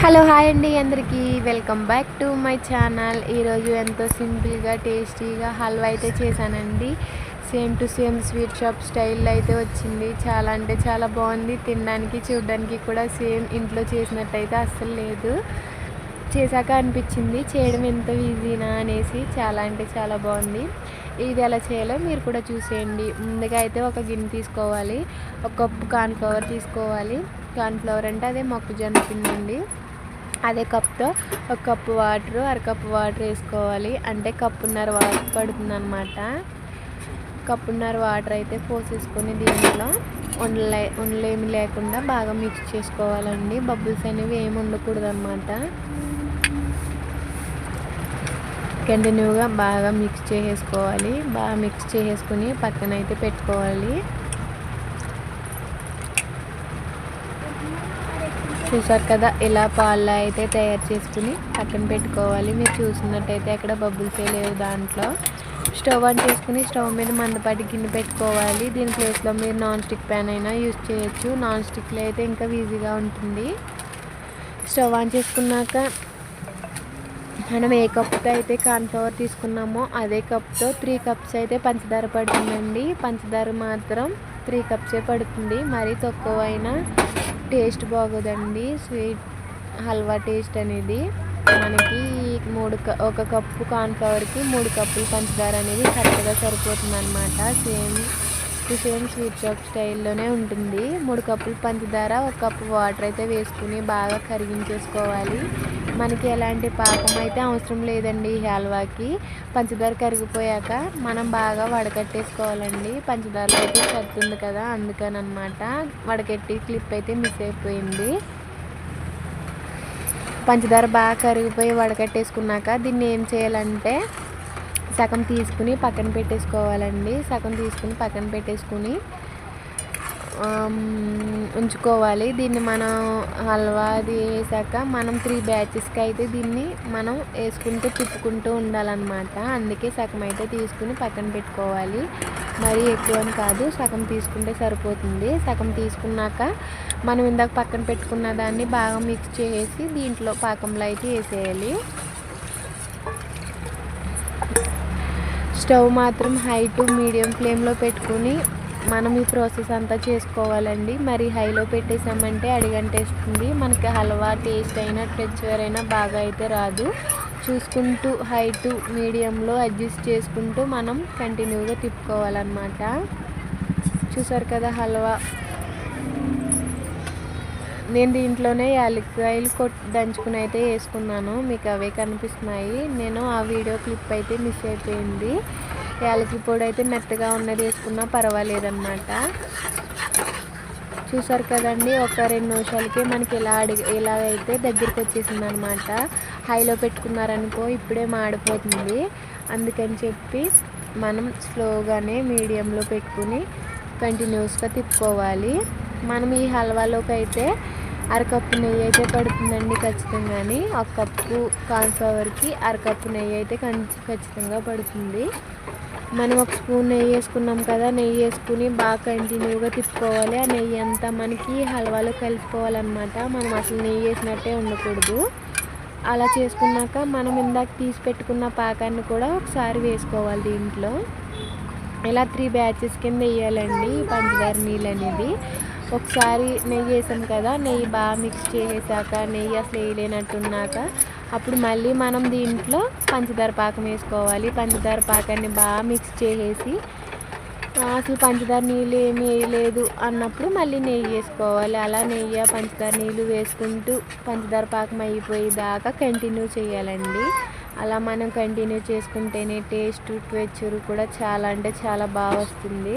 Hello hi అండి అందరికీ welcome back to my channel. ఈరోజు ఎంతో సింపుల్గా టేస్టీగా హల్వా అయితే చేశానండి. Same to same sweet shop స్టైల్లో అయితే వచ్చింది. చాలా అంటే చాలా బాగుంది. తినడానికి చూడడానికి కూడా సేమ్ ఇంట్లో చేసినట్టయితే అస్సలు లేదు. చేశాక అనిపించింది చేయడం ఎంత ఈజీనా అనేసి. చాలా అంటే చాలా బాగుంది. ఇది ఎలా చేయాలో మీరు కూడా చూసేయండి. ముందుగా అయితే ఒక గిన్నె తీసుకోవాలి. ఒక కప్పు కార్న్ఫ్లవర్ తీసుకోవాలి. కార్న్ఫ్లవర్ అంటే అదే మొక్కజొన్న పిండి అండి. అదే కప్తో ఒక కప్పు వాటరు, అరకప్పు వాటర్ వేసుకోవాలి. అంటే కప్పున్నర వాటర్ పడుతుంది అనమాట. కప్పున్నర వాటర్ అయితే పోసేసుకొని దీంట్లో ఉండలేమి లేకుండా బాగా మిక్స్ చేసుకోవాలండి. బబుల్స్ అనేవి ఏమి ఉండకూడదు అనమాట. కంటిన్యూగా బాగా మిక్స్ చేసేసుకోవాలి. బాగా మిక్స్ చేసేసుకుని పక్కన అయితే పెట్టుకోవాలి. చూసారు కదా, ఇలా పాలు అయితే తయారు చేసుకుని పక్కన పెట్టుకోవాలి. మీరు చూసినట్టయితే అక్కడ బబుల్స్ లేవు దాంట్లో. స్టవ్ ఆన్ చేసుకుని స్టవ్ మీద మందపాటి గిన్నె పెట్టుకోవాలి. దీని ప్లేస్లో మీరు నాన్ స్టిక్ ప్యాన్ అయినా యూజ్ చేయొచ్చు. నాన్ స్టిక్లో అయితే ఇంకా ఈజీగా ఉంటుంది. స్టవ్ ఆన్ చేసుకున్నాక మనం ఏ కప్తో అయితే కార్న్ఫ్లవర్ తీసుకున్నామో అదే కప్తో 3 కప్స్ అయితే పంచదార పడుతుందండి. పంచదార మాత్రం 3 కప్సే పడుతుంది. మరీ తక్కువ అయినా టేస్ట్ బాగోదండి. స్వీట్ హల్వా టేస్ట్ అనేది మనకి ఒక కప్పు కార్న్ఫ్లవర్కి 3 కప్పులు పంచదార అనేది కరెక్ట్గా సరిపోతుంది అనమాట. సేమ్ స్వీట్ షాప్ స్టైల్లోనే ఉంటుంది. 3 కప్పులు పంచదార, 1 కప్పు వాటర్ అయితే వేసుకుని బాగా కరిగించేసుకోవాలి. మనకి ఎలాంటి పాకం అయితే అవసరం లేదండి ఈ హల్వాకి. పంచదార కరిగిపోయాక మనం బాగా వడకట్టేసుకోవాలండి. పంచదారలో అయితే చెత్తుంది కదా, అందుకని అనమాట. వడకట్టి క్లిప్ అయితే మిస్ అయిపోయింది. పంచదార బాగా కరిగిపోయి వడకట్టేసుకున్నాక దీన్ని ఏం చేయాలంటే సగం తీసుకుని పక్కన పెట్టేసుకోవాలండి. సగం తీసుకుని పక్కన పెట్టేసుకుని ఉంచుకోవాలి. దీన్ని మనం హల్వా అది వేసాక మనం 3 బ్యాచెస్కి అయితే దీన్ని మనం వేసుకుంటూ తిప్పుకుంటూ ఉండాలన్నమాట. అందుకే సగం అయితే తీసుకుని పక్కన పెట్టుకోవాలి. మరీ ఎక్కువ అని కాదు, సగం తీసుకుంటే సరిపోతుంది. సగం తీసుకున్నాక మనం ఇందాక పక్కన పెట్టుకున్న దాన్ని బాగా మిక్స్ చేసి దీంట్లో పాకంలో అయితే వేసేయాలి. స్టవ్ మాత్రం హై టు మీడియం ఫ్లేమ్లో పెట్టుకుని మనం ఈ ప్రాసెస్ అంతా చేసుకోవాలండి. మరి హైలో పెట్టేసామంటే అడిగంటేస్తుంది. మనకి హల్వా టేస్ట్ అయినా టెక్స్చర్ అయినా బాగా అయితే రాదు. చూసుకుంటూ హై టు మీడియంలో అడ్జస్ట్ చేసుకుంటూ మనం కంటిన్యూగా తిప్పుకోవాలన్నమాట. చూసారు కదా హల్వా. నేను దీంట్లోనే యాలక్కాయలు దంచుకుని అయితే వేసుకున్నాను. మీకు అవే కనిపిస్తున్నాయి. నేను ఆ వీడియో క్లిప్ అయితే మిస్ అయిపోయింది. యాలక్కాయ పొడి అయితే మెత్తగా ఉన్నది వేసుకున్నా పర్వాలేదన్నమాట. చూసారు కదండి, ఒక 2 నిమిషాలకే మనకి ఇలా అయితే దగ్గరికి వచ్చేసింది అనమాట. హైలో పెట్టుకున్నారనుకో ఇప్పుడే మాడిపోతుంది. అందుకని చెప్పి మనం స్లోగానే మీడియంలో పెట్టుకుని కంటిన్యూస్గా తిప్పుకోవాలి. మనం ఈ హల్వాలోకి అయితే అరకప్పు నెయ్యి అయితే పడుతుందండి ఖచ్చితంగాని. 1 కప్పు కార్న్ఫ్లవర్కి అరకప్పు నెయ్యి అయితే ఖచ్చితంగా పడుతుంది. మనం 1 స్పూన్ నెయ్యి వేసుకున్నాం కదా, నెయ్యి వేసుకుని బాగా కంటిన్యూగా తిప్పుకోవాలి. ఆ నెయ్యి అంతా మనకి హల్వాలో కలిసిపోవాలన్నమాట. మనం అసలు నెయ్యి వేసినట్టే ఉండకూడదు. అలా చేసుకున్నాక మనం ఇందాక తీసి పెట్టుకున్న పాకాన్ని కూడా ఒకసారి వేసుకోవాలి దీంట్లో. ఇలా 3 బ్యాచెస్ కింద వేయాలండి పంచదార నీళ్ళు అనేది. ఒకసారి నెయ్యి వేసాం కదా, నెయ్యి బాగా మిక్స్ చేసాక నెయ్యి అసలు వేయలేనట్టున్నాక అప్పుడు మళ్ళీ మనం దీంట్లో పంచదార పాకం వేసుకోవాలి. పంచదార పాకాన్ని బాగా మిక్స్ చేసేసి అసలు పంచదార నీళ్ళు ఏమీ వేయలేదు అన్నప్పుడు మళ్ళీ నెయ్యి వేసుకోవాలి. అలా నెయ్యి పంచదార నీళ్ళు వేసుకుంటూ పంచదార పాకం అయిపోయేదాకా కంటిన్యూ చేయాలండి. అలా మనం కంటిన్యూ చేసుకుంటేనే టేస్ట్ టెక్స్చర్ కూడా చాలా అంటే చాలా బాగా వస్తుంది.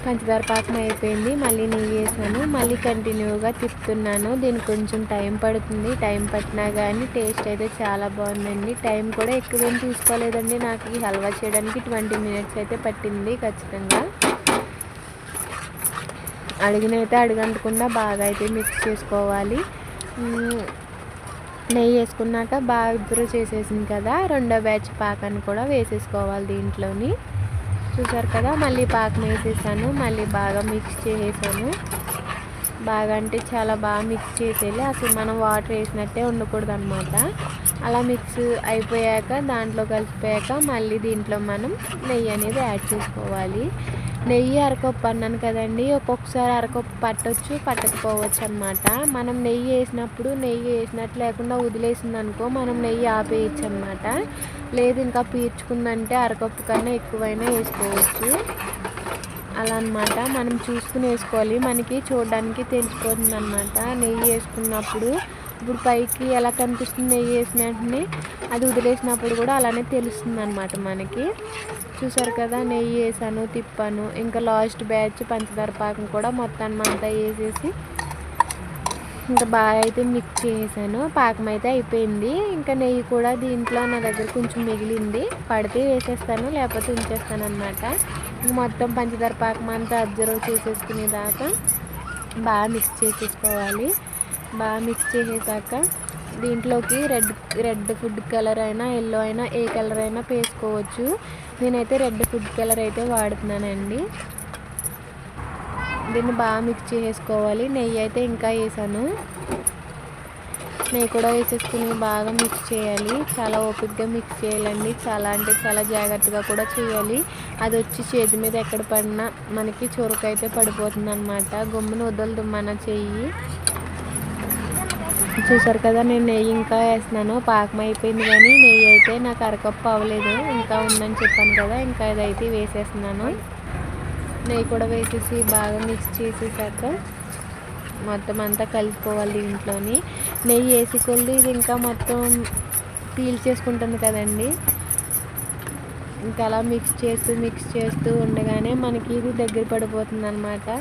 పంచదార పాకం అయిపోయింది. మళ్ళీ నెయ్యి వేసాను. మళ్ళీ కంటిన్యూగా తిప్పుతున్నాను. దీనికి కొంచెం టైం పడుతుంది. టైం పట్టినా కానీ టేస్ట్ అయితే చాలా బాగుందండి. టైం కూడా ఎక్కువేం తీసుకోలేదండి. నాకు ఈ హల్వా చేయడానికి 20 మినిట్స్ అయితే పట్టింది ఖచ్చితంగా. అడుగునైతే అడుగంటకుండా బాగా అయితే మిక్స్ చేసుకోవాలి. నెయ్యి వేసుకున్నాక బాగా అబ్జర్వ్ చేసేసింది కదా, 2వ బ్యాచ్ పాకాన్ని కూడా వేసేసుకోవాలి దీంట్లోని. చూసారు కదా, మళ్ళీ పాకం వేసేసాను. మళ్ళీ బాగా మిక్స్ చేసేసాను. బాగా అంటే చాలా బాగా మిక్స్ చేసేయాలి. అసలు మనం వాటర్ వేసినట్టే ఉండకూడదు అనమాట. అలా మిక్స్ అయిపోయాక దాంట్లో కలిసిపోయాక మళ్ళీ దీంట్లో మనం నెయ్యి అనేది యాడ్ చేసుకోవాలి. నెయ్యి అరకప్పు అన్నాను కదండి, ఒక్కొక్కసారి అరకప్పు పట్టొచ్చు పట్టకపోవచ్చు అనమాట. మనం నెయ్యి వేసినప్పుడు నెయ్యి వేసినట్టు లేకుండా వదిలేసింది అనుకో మనం నెయ్యి ఆపేయచ్చు అనమాట. లేదు ఇంకా పీల్చుకుందంటే అరకప్పు కన్నా ఎక్కువైనా వేసుకోవచ్చు. అలా అనమాట. మనం చూసుకుని వేసుకోవాలి. మనకి చూడడానికి తెలిసిపోతుంది అనమాట నెయ్యి వేసుకున్నప్పుడు. ఇప్పుడు పైకి ఎలా కనిపిస్తుంది నెయ్యి వేసిన వెంటనే, అది వదిలేసినప్పుడు కూడా అలానే తెలుస్తుంది అనమాట మనకి. చూసారు కదా, నెయ్యి వేసాను, తిప్పాను. ఇంకా లాస్ట్ బ్యాచ్ పంచదార పాకం కూడా మొత్తాన్ని అంతా వేసేసి ఇంకా బాగా అయితే మిక్స్ చేసాను. పాకం అయితే అయిపోయింది. ఇంకా నెయ్యి కూడా దీంట్లో నా దగ్గర కొంచెం మిగిలింది, పడితే వేసేస్తాను లేకపోతే ఉంచేస్తాను అనమాట. మొత్తం పంచదార పాకం అంతా అబ్జర్వ్ చేసేసుకునేదాకా బాగా మిక్స్ చేసేసుకోవాలి. బాగా మిక్స్ చేసేసాక దీంట్లోకి రెడ్ ఫుడ్ కలర్ అయినా ఎల్లో అయినా ఏ కలర్ అయినా వేసుకోవచ్చు. నేనైతే రెడ్ ఫుడ్ కలర్ అయితే వాడుతున్నానండి. దీన్ని బాగా మిక్స్ చేసేసుకోవాలి. నెయ్యి అయితే ఇంకా వేసాను. నెయ్యి కూడా వేసేసుకుని బాగా మిక్స్ చేయాలి. చాలా ఓపికగా మిక్స్ చేయాలండి. చాలా అంటే చాలా జాగ్రత్తగా కూడా చేయాలి. అది వచ్చి చేతి మీద ఎక్కడ పడినా మనకి చురకైతే పడిపోతుంది అనమాట. గమ్మున వదలదు మన చెయ్యి. చూసారు కదా, నేను నెయ్యి ఇంకా వేస్తున్నాను. పాకం అయిపోయింది కానీ నెయ్యి అయితే నాకు అరకప్పు అవ్వలేదు, ఇంకా ఉందని చెప్పాను కదా, ఇంకా ఇదైతే వేసేస్తున్నాను. నెయ్యి కూడా వేసేసి బాగా మిక్స్ చేసేసాక మొత్తం అంతా కలుపుకోవాలి. దీంట్లోని నెయ్యి వేసి కొద్ది ఇది ఇంకా మొత్తం పీల్ చేసుకుంటుంది కదండి. ఇంకా అలా మిక్స్ చేస్తూ ఉండగానే మనకి ఇది దగ్గర పడిపోతుంది అనమాట.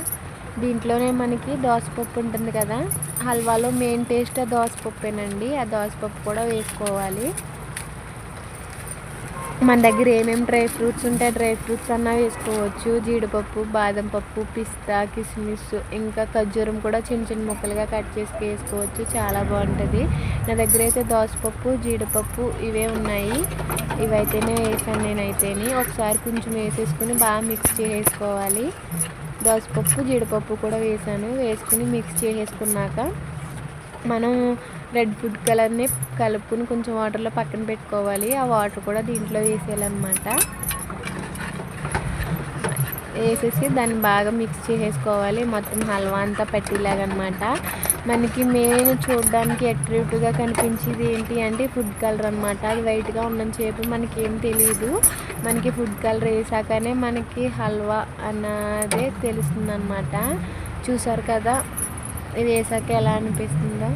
దీంట్లోనే మనకి దోసపప్పు ఉంటుంది కదా, హల్వాలో మెయిన్ టేస్ట్ ఆ దోసపప్పేనండి. ఆ దోసపప్పు కూడా వేసుకోవాలి. మన దగ్గర ఏమేమి డ్రై ఫ్రూట్స్ ఉంటాయి డ్రై ఫ్రూట్స్ అన్నా వేసుకోవచ్చు. జీడిపప్పు, బాదం పప్పు, పిస్తా, కిస్మిస్, ఇంకా ఖర్జూరం కూడా చిన్న చిన్న ముక్కలుగా కట్ చేసి వేసుకోవచ్చు. చాలా బాగుంటుంది. నా దగ్గర అయితే దోసపప్పు, జీడిపప్పు ఇవే ఉన్నాయి. ఇవైతేనే వేసాను నేనైతేనే. ఒకసారి కొంచెం వేసేసుకుని బాగా మిక్స్ చేసేసుకోవాలి. దోసపప్పు, జీడిపప్పు కూడా వేసుకుని మిక్స్ చేసేసుకున్నాక మనం రెడ్ ఫుడ్ కలర్ని కలుపుకుని కొంచెం వాటర్లో పక్కన పెట్టుకోవాలి. ఆ వాటర్ కూడా దీంట్లో వేసేయాలన్నమాట. వేసేసి దాన్ని బాగా మిక్స్ చేసేసుకోవాలి. మొత్తం హల్వా అంతా పట్టేలాగనమాట. మనకి మెయిన్ చూడడానికి అట్రాక్టివ్గా కనిపించేది ఏంటి అంటే ఫుడ్ కలర్ అనమాట. అది వైట్గా ఉన్న చేపు మనకి ఏం తెలియదు. మనకి ఫుడ్ కలర్ వేసాకనే మనకి హల్వా అన్నదే తెలుస్తుంది అనమాట. చూసారు కదా, ఇది వేసాక ఎలా అనిపిస్తుందో.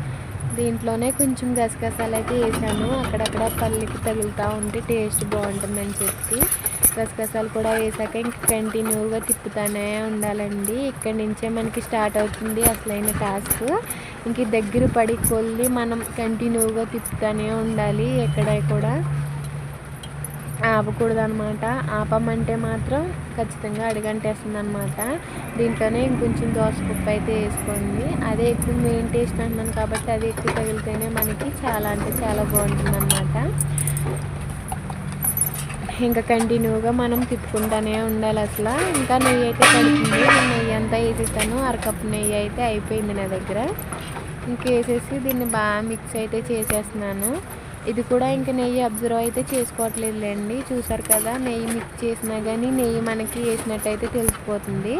దీంట్లోనే కొంచెం గసగసాలు అయితే వేసాను. అక్కడక్కడ పల్లికి తగులుతూ ఉంటే టేస్ట్ బాగుంటుందని చెప్పి గసగసాలు కూడా వేసాక ఇంక కంటిన్యూగా తిప్పుతూనే ఉండాలండి. ఇక్కడి నుంచే మనకి స్టార్ట్ అవుతుంది అసలైన టాస్క్. ఇంక దగ్గర పడి కొద్ది మనం కంటిన్యూగా తిప్పుతూనే ఉండాలి. ఎక్కడ కూడా ఆపకూడదు అనమాట. ఆపమంటే మాత్రం ఖచ్చితంగా అడుగంటేస్తుంది అనమాట. దీంట్లోనే ఇంకొంచెం దోసపప్పు అయితే వేసుకోండి. అదే ఎక్కువ మెయిన్ టేస్ట్ అంటున్నాను కాబట్టి అది ఎక్కువ తగిలితేనే మనకి చాలా అంటే చాలా బాగుంటుంది అనమాట. ఇంకా కంటిన్యూగా మనం తిప్పుకుంటూనే ఉండాలి అసలు. ఇంకా నెయ్యి అయితే పడుతుంది. నెయ్యి అంతా వేసేసాను. అరకప్పు నెయ్యి అయితే అయిపోయింది నా దగ్గర. ఇంక వేసేసి దీన్ని బాగా మిక్స్ అయితే చేసేస్తున్నాను. ఇది కూడా ఇంకా నెయ్యి అబ్జర్వ్ అయితే చేసుకోవట్లేదులేండి. చూసారు కదా, నెయ్యి మిక్స్ చేసినా కానీ నెయ్యి మనకి వేసినట్టయితే తెలిసిపోతుంది.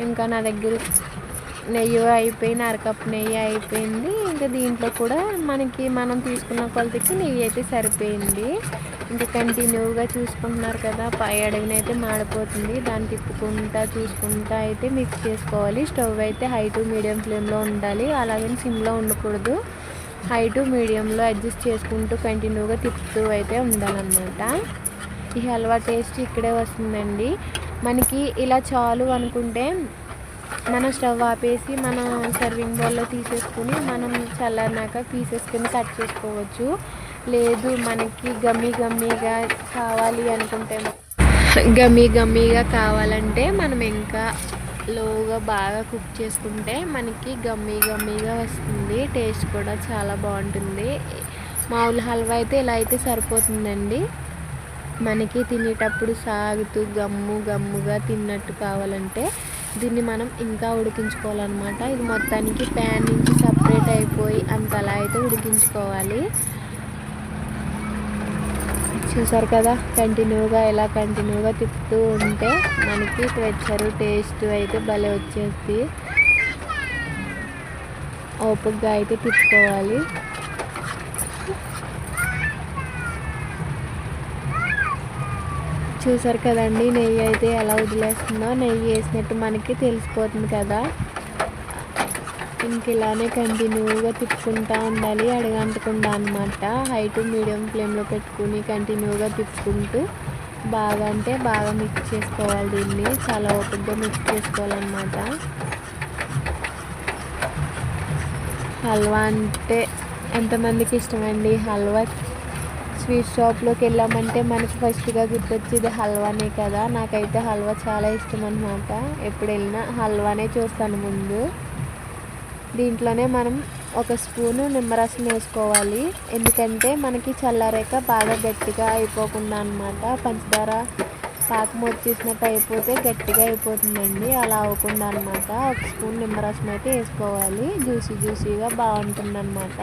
ఇంకా నా దగ్గర నెయ్యి అయిపోయింది, అరకప్పు నెయ్యి అయిపోయింది. ఇంకా దీంట్లో కూడా మనం తీసుకున్న కొలతకి నెయ్యి అయితే సరిపోయింది. ఇంకా కంటిన్యూగా చూసుకుంటున్నారు కదా, పై అడుగునైతే మాడిపోతుంది. దాన్ని తిప్పుకుంటా చూసుకుంటా అయితే మిక్స్ చేసుకోవాలి. స్టవ్ అయితే హై టు మీడియం ఫ్లేమ్లో ఉండాలి, అలాగని సిమ్లో ఉండకూడదు. హై టు మీడియంలో అడ్జస్ట్ చేసుకుంటూ కంటిన్యూగా తిప్పుతూ అయితే ఉండాలన్నమాట. ఈ హల్వా టేస్ట్ ఇక్కడే వస్తుందండి. మనకి ఇలా చాలు అనుకుంటే మనం స్టవ్ ఆపేసి మనం సర్వింగ్ బౌల్లో తీసేసుకుని మనం చల్లారినాక పీసెస్ని కట్ చేసుకోవచ్చు. లేదు మనకి గమ్మీగా కావాలి అనుకుంటే గమ్మీగా కావాలంటే మనం ఇంకా లోగా బాగా కుక్ చేసుకుంటే మనకి గమ్మీగా వస్తుంది. టేస్ట్ కూడా చాలా బాగుంటుంది. మామూలు హల్వా అయితే ఇలా అయితే సరిపోతుందండి. మనకి తినేటప్పుడు సాగుతూ గమ్ముగా తిన్నట్టు కావాలంటే దీన్ని మనం ఇంకా ఉడికించుకోవాలన్నమాట. ఇది మొత్తానికి ప్యాన్ నుంచి సపరేట్ అయిపోయి అంతలా అయితే ఉడికించుకోవాలి. చూసారు కదా, కంటిన్యూగా తిప్పుతూ ఉంటే మనకి వెచ్చరు టేస్ట్ అయితే భలే వచ్చేసి ఓపికగా అయితే తిప్పుకోవాలి. చూసారు కదండి, నెయ్యి అయితే ఎలా వదిలేస్తుందో. నెయ్యి వేసినట్టు మనకి తెలిసిపోతుంది కదా. ఇంక ఇలానే కంటిన్యూగా తిప్పుకుంటూ ఉండాలి, అడగంటకుండా అనమాట. హై టు మీడియం ఫ్లేమ్లో పెట్టుకుని కంటిన్యూగా తిప్పుకుంటూ బాగా మిక్స్ చేసుకోవాలి. దీన్ని చాలా ఓపికగా మిక్స్ చేసుకోవాలన్నమాట. హల్వా అంటే ఎంతమందికి ఇష్టమండి? హల్వా స్వీట్ షాప్లోకి వెళ్ళామంటే మనకి ఫస్ట్గా గుర్తొచ్చేది హల్వానే కదా. నాకైతే హల్వా చాలా ఇష్టం అన్నమాట. ఎప్పుడు వెళ్ళినా హల్వానే చూస్తాను ముందు. దీంట్లోనే మనం ఒక స్పూను నిమ్మరసం వేసుకోవాలి, ఎందుకంటే మనకి చల్లారాక బాగా గట్టిగా అయిపోకుండా అన్నమాట. పంచదార పాకం వచ్చేసినట్టు అయిపోతే గట్టిగా అయిపోతుందండి, అలా అవ్వకుండా అన్నమాట. ఒక స్పూన్ నిమ్మరసం అయితే వేసుకోవాలి, జ్యూసీగా బాగుంటుంది అన్నమాట.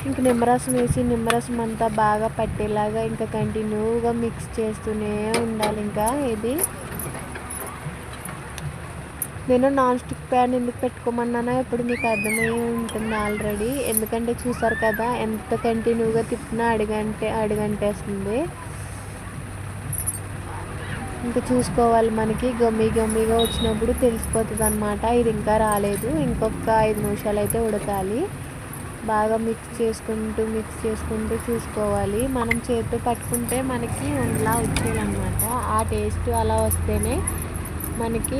ఇంక నిమ్మరసం వేసి నిమ్మరసం అంతా బాగా పట్టేలాగా ఇంకా కంటిన్యూగా మిక్స్ చేస్తూనే ఉండాలి. ఇంకా ఇది నేను నాన్ స్టిక్ ప్యాన్ ఎందుకు పెట్టుకోమన్నానో ఇప్పుడు మీకు అర్థమై ఉంటుంది ఆల్రెడీ. ఎందుకంటే చూసారు కదా, ఎంత కంటిన్యూగా తిప్పినా అడుగంటేస్తుంది. ఇంకా చూసుకోవాలి, మనకి గమ్మీగా వచ్చినప్పుడు తెలిసిపోతుంది అనమాట. ఇది ఇంకా రాలేదు, ఇంకొక 5 నిమిషాలు అయితే ఉడకాలి. బాగా మిక్స్ చేసుకుంటూ చూసుకోవాలి. మనం చేతితో పట్టుకుంటే మనకి ఉండలా వచ్చేయాలన్నమాట. ఆ టేస్ట్ అలా వస్తేనే మనకి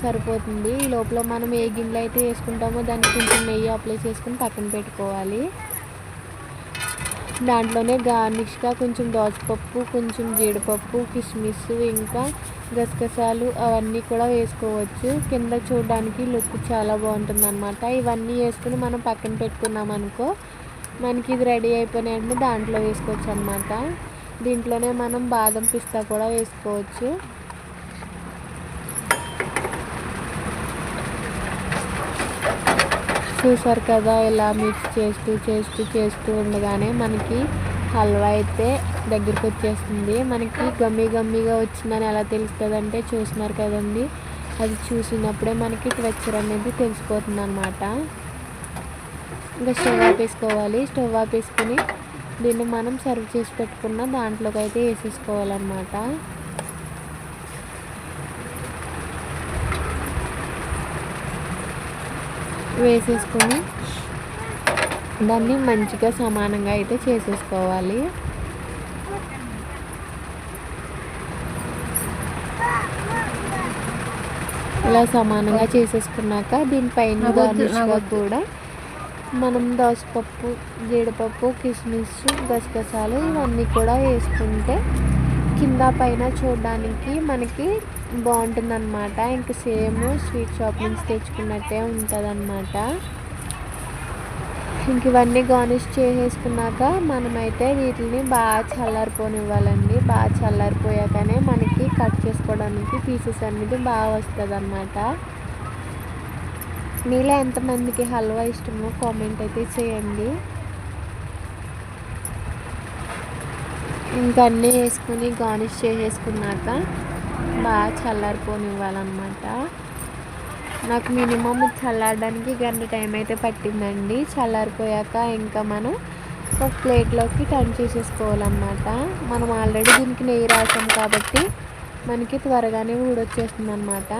సరిపోతుంది. ఈ లోపల మనం ఏ గిన్నెలో అయితే వేసుకుంటామో దానికి కొంచెం నెయ్యి అప్లై చేసుకుని పక్కన పెట్టుకోవాలి. దాంట్లోనే గార్నిష్గా కొంచెం దోసపప్పు, కొంచెం జీడిపప్పు, కిస్మిస్, ఇంకా గసగసాలు అవన్నీ కూడా వేసుకోవచ్చు. కింద చూడడానికి లుక్ చాలా బాగుంటుంది అనమాట. ఇవన్నీ వేసుకుని మనం పక్కన పెట్టుకున్నాం అనుకో, మనకి ఇది రెడీ అయిపోయిన వెంటనే దాంట్లో వేసుకోవచ్చు అనమాట. దీంట్లోనే మనం బాదం పిస్తా కూడా వేసుకోవచ్చు. చూసారు కదా, ఇలా మిక్స్ చేస్తూ ఉండగానే మనకి హల్వా అయితే దగ్గరికి వచ్చేస్తుంది. మనకి గమ్మీగా వచ్చిందని ఎలా తెలుస్తుంది అంటే, చూస్తున్నారు కదండి, అది చూసినప్పుడే మనకి టెక్స్చర్ అనేది తెలిసిపోతుంది అనమాట. ఇంకా స్టవ్ ఆపేసుకోవాలి. స్టవ్ ఆపేసుకుని దీన్ని మనం సర్వ్ చేసి పెట్టుకున్న దాంట్లోకి అయితే వేసేసుకోవాలన్నమాట. వేసేసుకొని దాన్ని మంచిగా సమానంగా అయితే చేసేసుకోవాలి. ఇలా సమానంగా చేసేసుకున్నాక దీనిపైన గార్నిష్గా కూడా మనం దోసపప్పు, జీడిపప్పు, కిస్మిస్, గసగసాలు ఇవన్నీ కూడా వేసుకుంటే కింద పైన చూడడానికి మనకి బాగుంటుంది అనమాట. ఇంక సేమ్ స్వీట్ షాప్ నుంచి తెచ్చుకున్నట్టే ఉంటుంది అనమాట. ఇంక ఇవన్నీ గార్నిష్ చేసేసుకున్నాక మనమైతే వీటిని బాగా చల్లారిపోనివ్వాలండి. బాగా చల్లారిపోయాకనే మనకి కట్ చేసుకోవడానికి పీసెస్ అనేది బాగా వస్తుంది అన్నమాట. మీలో ఎంతమందికి హల్వా ఇష్టమో కామెంట్ అయితే చేయండి. ఇంకా అన్నీ వేసుకుని గార్నిష్ చేసేసుకున్నాక బాగా చల్లారిపోనివ్వాలన్నమాట. నాకు మినిమం చల్లారడానికి గంట టైం అయితే పట్టిందండి. చల్లారిపోయాక ఇంకా మనం ఒక ప్లేట్లోకి టర్న్ చేసేసుకోవాలన్నమాట. మనం ఆల్రెడీ దీనికి నెయ్యి రాసాం కాబట్టి మనకి త్వరగానే ఊడొచ్చేస్తుంది అన్నమాట.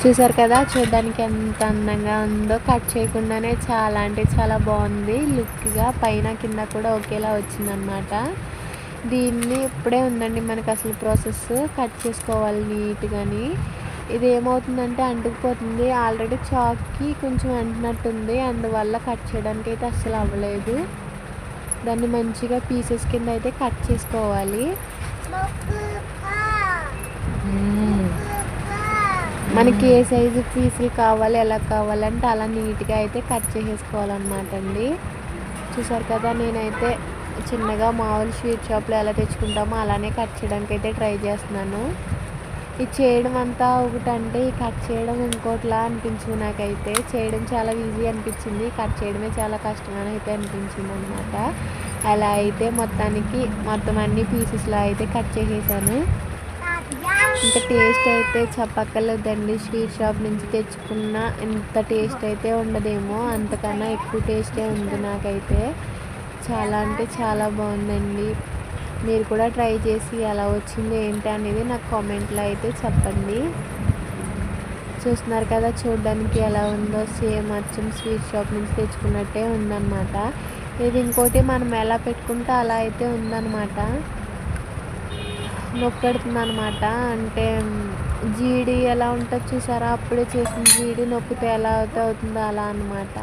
చూసారు కదా, చూడడానికి ఎంత అందంగా ఉందో. కట్ చేయకుండానే చాలా అంటే చాలా బాగుంది లుక్గా. పైన కింద కూడా ఒకేలా వచ్చిందనమాట. దీన్ని ఇప్పుడే ఉందండి మనకు అసలు ప్రాసెస్. కట్ చేసుకోవాలి నీట్గాని. ఇది ఏమవుతుందంటే అంటుకుపోతుంది. ఆల్రెడీ చాక్కి కొంచెం అంటినట్టుంది, అందువల్ల కట్ చేయడానికి అయితే అస్సలు అవ్వలేదు. దాన్ని మంచిగా పీసెస్ కింద అయితే కట్ చేసుకోవాలి. మనకి ఏ సైజు పీసులు కావాలి, ఎలా కావాలంటే అలా నీట్గా అయితే కట్ చేసేసుకోవాలన్నమాట అండి. చూసారు కదా, నేనైతే చిన్నగా మామూలు స్వీట్ షాప్లో ఎలా తెచ్చుకుంటామో అలానే కట్ చేయడానికి అయితే ట్రై చేస్తున్నాను. ఇది చేయడం అంతా ఒకటంటే ఈ కట్ చేయడం ఇంకోటిలా అనిపించింది నాకైతే. చేయడం చాలా ఈజీ అనిపించింది, కట్ చేయడమే చాలా కష్టమని అయితే అనిపించింది అనమాట. అలా అయితే మొత్తం అన్ని పీసెస్లో అయితే కట్ చేసేసాను. ఇంకా టేస్ట్ అయితే చెప్పక్కర్లేదండి, స్వీట్ షాప్ నుంచి తెచ్చుకున్న ఇంత టేస్ట్ అయితే ఉండదేమో, అంతకన్నా ఎక్కువ టేస్టే ఉంది నాకైతే. చాలా అంటే చాలా బాగుందండి. మీరు కూడా ట్రై చేసి ఎలా వచ్చింది ఏంటి అనేది నాకు కామెంట్లో అయితే చెప్పండి. చూస్తున్నారు కదా చూడడానికి ఎలా ఉందో, సేమ్ అచ్చం స్వీట్ షాప్ నుంచి తెచ్చుకున్నట్టే ఉందన్నమాట. ఇది ఇంకోటి మనం ఎలా పెట్టుకుంటే అలా అయితే ఉందన్నమాట. నొక్కెడుతుంది అనమాట. అంటే జీడి ఎలా ఉంటుంది చూసారా, అప్పుడే చేసిన జీడి నొక్కితే ఎలా అయితే అవుతుందో అలా అనమాట.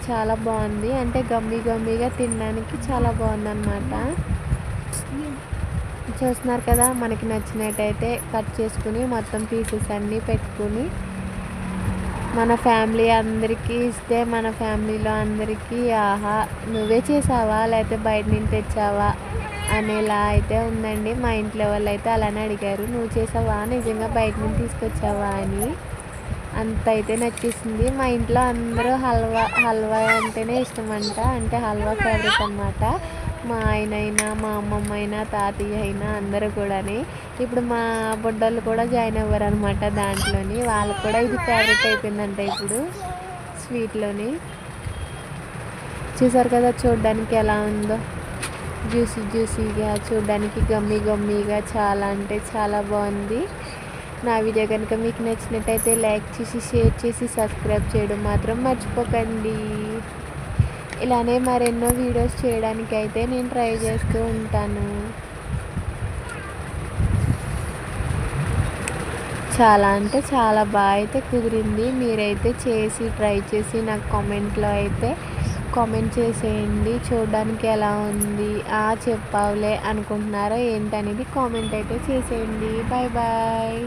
చాలా బాగుంది, అంటే గమ్మీగా తినడానికి చాలా బాగుందన్నమాట. చూస్తున్నారు కదా, మనకి నచ్చినట్టయితే కట్ చేసుకుని మొత్తం పీసెస్ అన్నీ పెట్టుకుని మన ఫ్యామిలీ అందరికీ ఇస్తే, మన ఫ్యామిలీలో అందరికీ ఆహా నువ్వే చేసావా లేకపోతే బయట నుంచి తెచ్చావా అనేలా అయితే ఉందండి. మా ఇంట్లో వాళ్ళు అయితే అలానే అడిగారు, నువ్వు చేసావా నిజంగా బయట నుంచి తీసుకొచ్చావా అని. అంత అయితే నచ్చేసింది. మా ఇంట్లో అందరూ హల్వా అంటేనే ఇష్టం అంట, అంటే హల్వా ఫేవరెట్ అనమాట. మా ఆయన అయినా, మా అమ్మమ్మ అయినా, తాతయ్య అయినా అందరూ కూడాని. ఇప్పుడు మా బుడ్డోళ్ళు కూడా జాయిన్ అవ్వరు అనమాట దాంట్లోని. వాళ్ళకు కూడా ఇది ఫేవరెట్ అయిపోయిందంట ఇప్పుడు స్వీట్లోని. చూసారు కదా చూడడానికి ఎలా ఉందో, జ్యూసీగా, చూడడానికి గమ్మీగా చాలా అంటే చాలా బాగుంది. నా వీడియో కనుక మీకు నచ్చినట్టయితే లైక్ చేసి, షేర్ చేసి, సబ్స్క్రైబ్ చేయడం మాత్రం మర్చిపోకండి. ఇలానే మరెన్నో వీడియోస్ చేయడానికి అయితే నేను ట్రై చేస్తూ ఉంటాను. చాలా అంటే చాలా బాగా అయితే కుదిరింది. మీరైతే చేసి ట్రై చేసి నాకు కామెంట్లో అయితే కామెంట్ చేసేయండి. చూడడానికి ఎలా ఉంది, చెప్పావులే అనుకుంటున్నారో ఏంటనేది కామెంట్ అయితే చేసేయండి. Bye bye.